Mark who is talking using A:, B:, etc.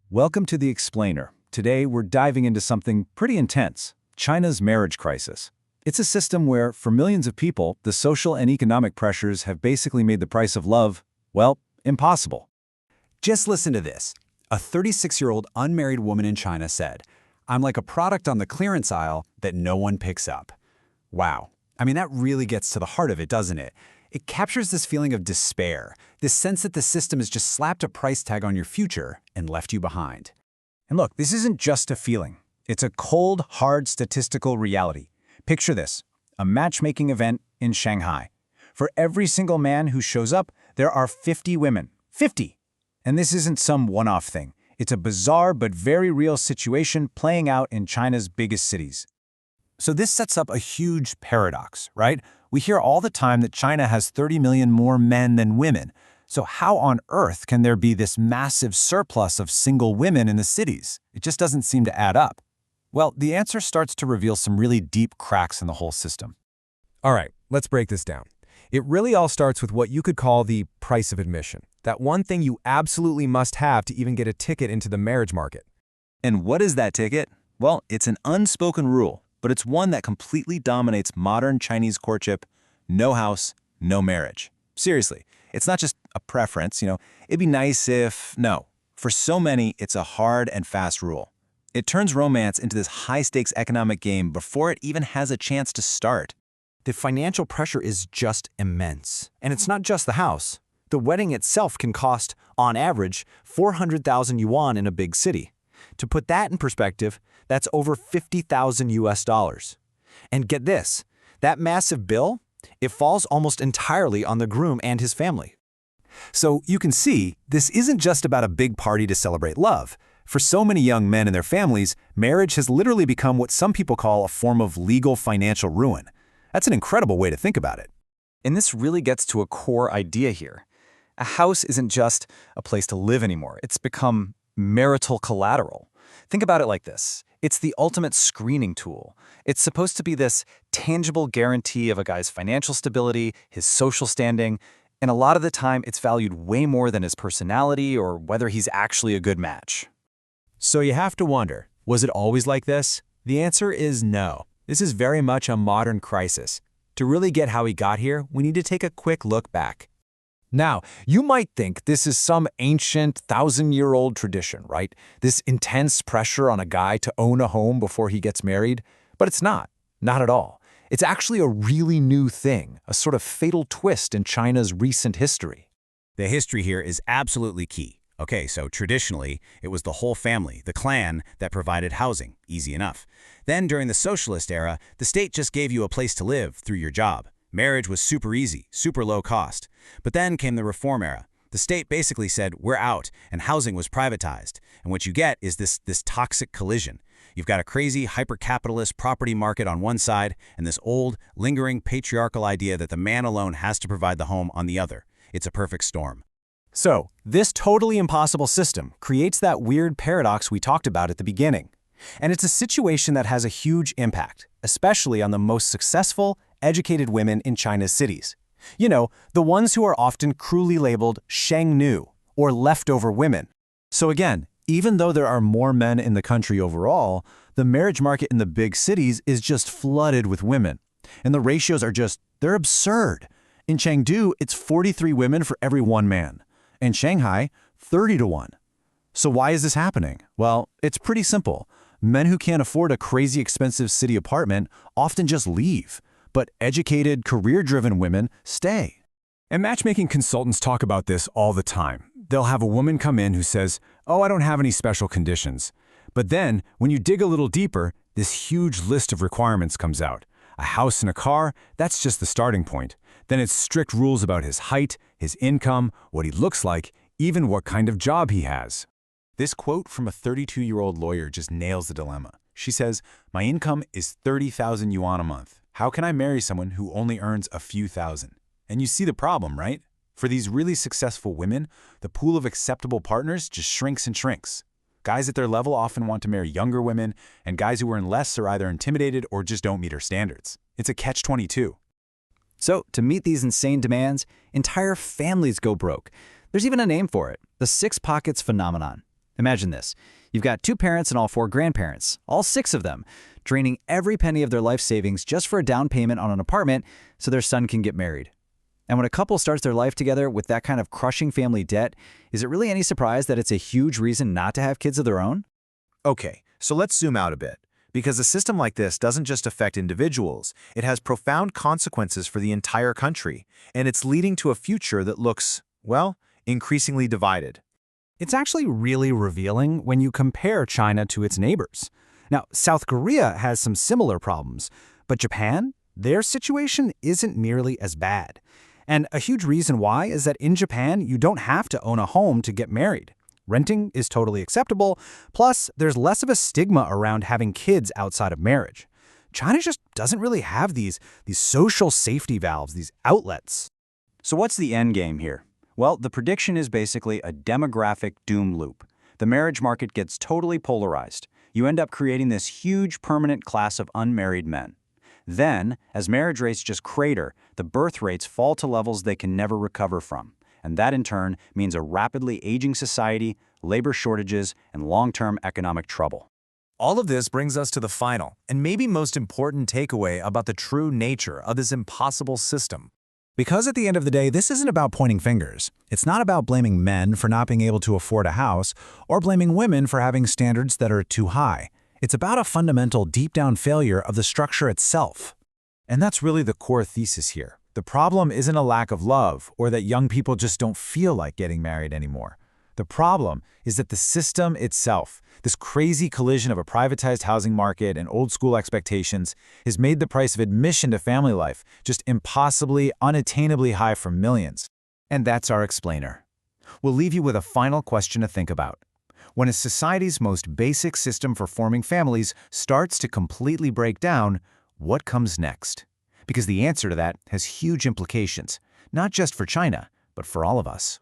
A: Welcome to The Explainer. Today, we're diving into something pretty intense, China's marriage crisis. It's a system where, for millions of people, the social and economic pressures have basically made the price of love, well, impossible.
B: Just listen to this. A 36-year-old unmarried woman in China said, "I'm like a product on the clearance aisle that no one picks up." Wow. I mean, that really gets to the heart of it, doesn't it? It captures this feeling of despair, this sense that the system has just slapped a price tag on your future and left you behind.
A: And look, this isn't just a feeling. It's a cold, hard statistical reality. Picture this, a matchmaking event in Shanghai. For every single man who shows up, there are 50 women. 50! And this isn't some one-off thing. It's a bizarre but very real situation playing out in China's biggest cities. So this sets up a huge paradox, right? We hear all the time that China has 30 million more men than women. So how on earth can there be this massive surplus of single women in the cities? It just doesn't seem to add up. Well, the answer starts to reveal some really deep cracks in the whole system.
C: All right, let's break this down. It really all starts with what you could call the price of admission. That one thing you absolutely must have to even get a ticket into the marriage market.
A: And what is that ticket? Well, it's an unspoken rule, but it's one that completely dominates modern Chinese courtship: no house, no marriage. Seriously, it's not just a preference, it'd be nice if, no. For so many, it's a hard and fast rule. It turns romance into this high-stakes economic game before it even has a chance to start.
D: The financial pressure is just immense. And it's not just the house. The wedding itself can cost, on average, 400,000 yuan in a big city. To put that in perspective, that's over 50,000 US dollars. And get this, that massive bill, it falls almost entirely on the groom and his family.
B: So you can see, this isn't just about a big party to celebrate love. For so many young men and their families, marriage has literally become what some people call a form of legal financial ruin. That's an incredible way to think about it.
A: And this really gets to a core idea here. A house isn't just a place to live anymore. It's become marital collateral. Think about it like this. It's the ultimate screening tool. It's supposed to be this tangible guarantee of a guy's financial stability, his social standing, and a lot of the time it's valued way more than his personality or whether he's actually a good match.
C: So you have to wonder, was it always like this? The answer is no. This is very much a modern crisis. To really get how we got here, we need to take a quick look back.
A: Now, you might think this is some ancient, thousand-year-old tradition, right? This intense pressure on a guy to own a home before he gets married. But it's not. Not at all. It's actually a really new thing, a sort of fatal twist in China's recent history.
E: The history here is absolutely key. Okay, so traditionally, it was the whole family, the clan, that provided housing. Easy enough. Then, during the socialist era, the state just gave you a place to live through your job. Marriage was super easy, super low cost. But then came the reform era. The state basically said, we're out, and housing was privatized. And what you get is this toxic collision. You've got a crazy, hyper-capitalist property market on one side, and this old, lingering patriarchal idea that the man alone has to provide the home on the other. It's a perfect storm.
A: So, this totally impossible system creates that weird paradox we talked about at the beginning. And it's a situation that has a huge impact, especially on the most successful, educated women in China's cities. The ones who are often cruelly labeled shangnu, or leftover women. So again, even though there are more men in the country overall, the marriage market in the big cities is just flooded with women. And the ratios are they're absurd. In Chengdu, it's 43 women for every one man. In Shanghai, 30 to 1. So why is this happening? Well, it's pretty simple. Men who can't afford a crazy expensive city apartment often just leave. But educated, career-driven women stay.
C: And matchmaking consultants talk about this all the time. They'll have a woman come in who says, "Oh, I don't have any special conditions." But then, when you dig a little deeper, this huge list of requirements comes out. A house and a car, that's just the starting point. Then it's strict rules about his height, his income, what he looks like, even what kind of job he has.
A: This quote from a 32-year-old lawyer just nails the dilemma. She says, "My income is 30,000 yuan a month. How can I marry someone who only earns a few thousand?" And you see the problem, right? For these really successful women, the pool of acceptable partners just shrinks and shrinks. Guys at their level often want to marry younger women, and guys who earn less are either intimidated or just don't meet her standards. It's a catch-22.
D: So, to meet these insane demands, entire families go broke. There's even a name for it, the six pockets phenomenon. Imagine this. You've got 2 parents and all 4 grandparents, all 6 of them, draining every penny of their life savings just for a down payment on an apartment so their son can get married. And when a couple starts their life together with that kind of crushing family debt, is it really any surprise that it's a huge reason not to have kids of their own?
A: Okay, so let's zoom out a bit. Because a system like this doesn't just affect individuals, it has profound consequences for the entire country, and it's leading to a future that looks, well, increasingly divided.
B: It's actually really revealing when you compare China to its neighbors. Now, South Korea has some similar problems, but Japan, their situation isn't nearly as bad. And a huge reason why is that in Japan, you don't have to own a home to get married. Renting is totally acceptable, plus there's less of a stigma around having kids outside of marriage. China just doesn't really have these social safety valves, these outlets.
D: So what's the end game here? Well, the prediction is basically a demographic doom loop. The marriage market gets totally polarized. You end up creating this huge permanent class of unmarried men. Then, as marriage rates just crater, the birth rates fall to levels they can never recover from. And that in turn means a rapidly aging society, labor shortages, and long-term economic trouble.
A: All of this brings us to the final, and maybe most important takeaway about the true nature of this impossible system.
C: Because at the end of the day, this isn't about pointing fingers. It's not about blaming men for not being able to afford a house or blaming women for having standards that are too high. It's about a fundamental deep-down failure of the structure itself.
A: And that's really the core thesis here. The problem isn't a lack of love or that young people just don't feel like getting married anymore. The problem is that the system itself, this crazy collision of a privatized housing market and old-school expectations, has made the price of admission to family life just impossibly, unattainably high for millions. And that's our explainer. We'll leave you with a final question to think about. When a society's most basic system for forming families starts to completely break down, what comes next? Because the answer to that has huge implications, not just for China, but for all of us.